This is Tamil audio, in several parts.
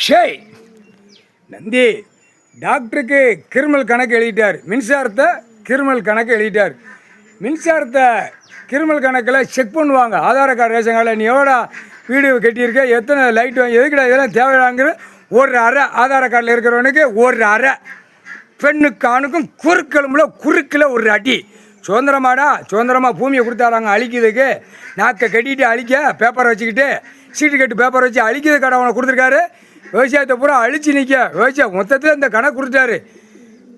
ஷேய் நந்தி டாக்டருக்கு கிரிமினல் கணக்கு எழுதிட்டார். மின்சாரத்தை கிரிமினல் கணக்கு எழுதிட்டார். மின்சாரத்தை கிரிமினல் கணக்கில் செக் பண்ணுவாங்க. ஆதார கார்டு, ரேஷன் கார்டில் நீ எவ்வளோ வீடு கட்டியிருக்க, எத்தனை லைட் வாங்கி, எதுக்கிட்ட இதெல்லாம் தேவையாங்கிற ஒரு அறை. ஆதார கார்டில் இருக்கிறவனுக்கு ஒரு அறை. பெண்ணுக்கு ஆணுக்கும் குறுக்கில் ஒரு அடி. சுதந்திரமாக பூமியை கொடுத்தாராங்க அழிக்கிறதுக்கு. நாக்கை கட்டிட்டு அழிக்க பேப்பரை வச்சுக்கிட்டு சீட்டு கட்டு பேப்பரை வச்சு அழிக்கிறது கடவுளை கொடுத்துருக்காரு. விவசாயத்தை பூரா அழிச்சு நிற்க விவசாயம் மொத்தத்தில் இந்த கணக்கு கொடுத்துட்டாரு.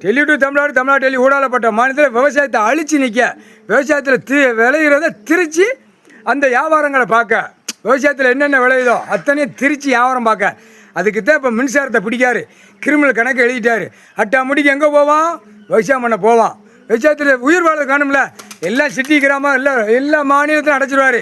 டெல்லி டு தமிழ்நாடு டெல்லி ஊடாலப்பட்ட மாநிலத்தில் விவசாயத்தை அழிச்சு நிற்க, விவசாயத்தில் விளையிறத திரிச்சு அந்த வியாபாரங்களை பார்க்க, விவசாயத்தில் என்னென்ன விளையுதோ அத்தனையும் திரிச்சு வியாபாரம் பார்க்க. அதுக்கு தான் இப்போ மின்சாரத்தை பிடிக்காரு. கிரிமினல் கணக்கு எழுதிட்டாரு. முடிக்க எங்கே போவான்? விவசாயம் பண்ண போவான். விவசாயத்தில் உயிர் வாழ காணும்ல. எல்லாம் சிட்டி கிராமம் எல்லா மாநிலத்திலும் அடைச்சிடுவார்.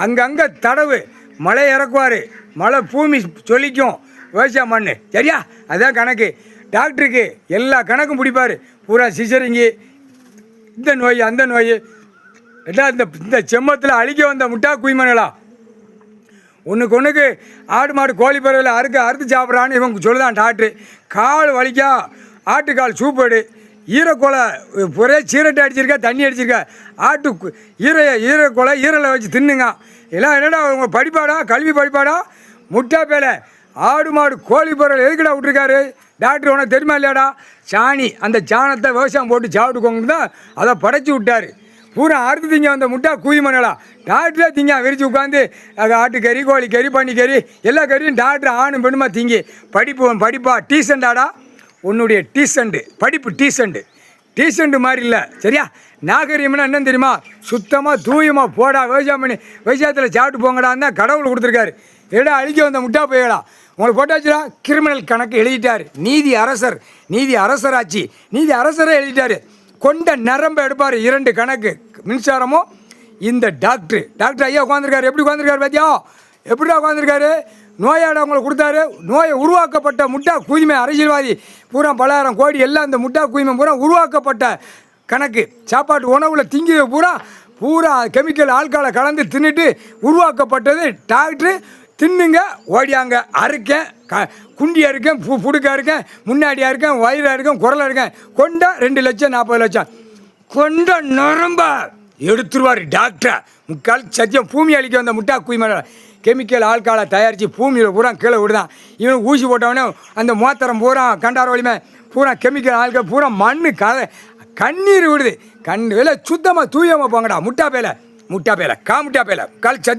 அங்கங்கே தடவு மழை இறக்குவார். மழை பூமி சொல்லிக்கும் விவசாயம் மண். சரியா? அதுதான் கணக்கு. டாக்டருக்கு எல்லா கணக்கும் பிடிப்பார். பூரா சிசரிங்கி, இந்த நோய் அந்த நோய் எல்லாம் இந்த செம்மத்தில் அழிக்க வந்த முட்டா குய்மனலா ஒன்றுக்கு ஆடு மாடு கோழி பறவையில் அறுத்து சாப்பிட்றான்னு இவங்க சொல்லுதான் டாக்டரு. கால் வலிக்கா ஆட்டுக்கால் சூப்படு, ஈரக்கொலை ஒரே சீரட்டை அடிச்சிருக்கா, தண்ணி அடிச்சிருக்கா, ஈரக்கொலை ஈரலை வச்சு தின்னுங்க. எல்லாம் என்னடா அவங்க படிப்பாடா, கல்வி படிப்பாடா? முட்டா பேலை ஆடு மாடு கோழி பறவை எதுக்கடா விட்டுருக்காரு டாக்டர்? உனக்கு தெரியுமா இல்லையாடா? சாணி, அந்த சாணத்தை விவசாயம் போட்டு சாப்பிட்டுக்கோங்க தான் அதை படைச்சி விட்டார். பூரா அறுத்து திங்க வந்த முட்டா குயிமனலாம் டாக்டரே திங்க விரிச்சு உட்காந்து அது ஆட்டுக்கறி, கோழிக்கறி, பன்னிக்கறி எல்லா கறியும் டாக்டர் ஆணும் பெண்ணுமா திங்கி. படிப்பா டீசெண்டாடா? உன்னுடைய படிப்பு டீசெண்டு மாதிரி இல்லை. சரியா? நாகரீகம்னா என்னன்னு தெரியுமா? சுத்தமாக தூயமாக போடா, விவசாயம் பண்ணி விவசாயத்தில் சாப்பிட்டு போங்கடான்னு தான் கடவுள் கொடுத்துருக்காரு. ஏடா அழிக்க வந்த முட்டா போயடா உங்களுக்கு போட்டாச்சுடா. கிரிமினல் கணக்கு எழுதிட்டார். நீதி அரசராட்சி, நீதி அரசரே எழுதிட்டார். கொண்ட நரம்பை எடுப்பார். 2 கணக்கு மின்சாரமும் இந்த டாக்டர் ஐயா உட்காந்துருக்காரு. எப்படி உட்காந்துருக்காரு பாத்தியா? எப்படிடா உட்காந்துருக்காரு? நோயாட அவங்களுக்கு கொடுத்தாரு. நோயை உருவாக்கப்பட்ட முட்டா குயிமை அரசியல்வாதி பூரா 10,000 கோடி எல்லாம் இந்த முட்டா குயிமை பூரா உருவாக்கப்பட்ட கணக்கு. சாப்பாட்டு உணவில் திங்கிய பூரா கெமிக்கல் ஆல்காலை கலந்து தின்னுட்டு உருவாக்கப்பட்டது டாக்டரு. தின்னுங்க ஓடியாங்க. அறுக்கேன், குண்டியாக இருக்கேன், புடுக்காக இருக்கேன், முன்னாடியாக இருக்கேன், வயிறாக இருக்கேன், குரலாக இருக்கேன். கொண்டா 2 லட்சம் 40 லட்சம் கொண்ட நரம்ப எடுத்துருவார் டாக்டர். முக்கால் சத்தியம் பூமி அழிக்க வந்த முட்டா குயிமலை கெமிக்கல் ஆல்காலை தயாரித்து பூமியில் பூரா கீழே விடுதான். இவனுக்கு ஊசி போட்டவனே அந்த மோத்திரம் பூரா கண்டார வலிமை பூரா கெமிக்கல் ஆல்கால் பூரா மண் கண்ணீர் விடுது. கண் வேலை சுத்தமாக தூயமாக போங்கடா. முட்டா பேலை முட்டா பேலை கால் சத்தியம்.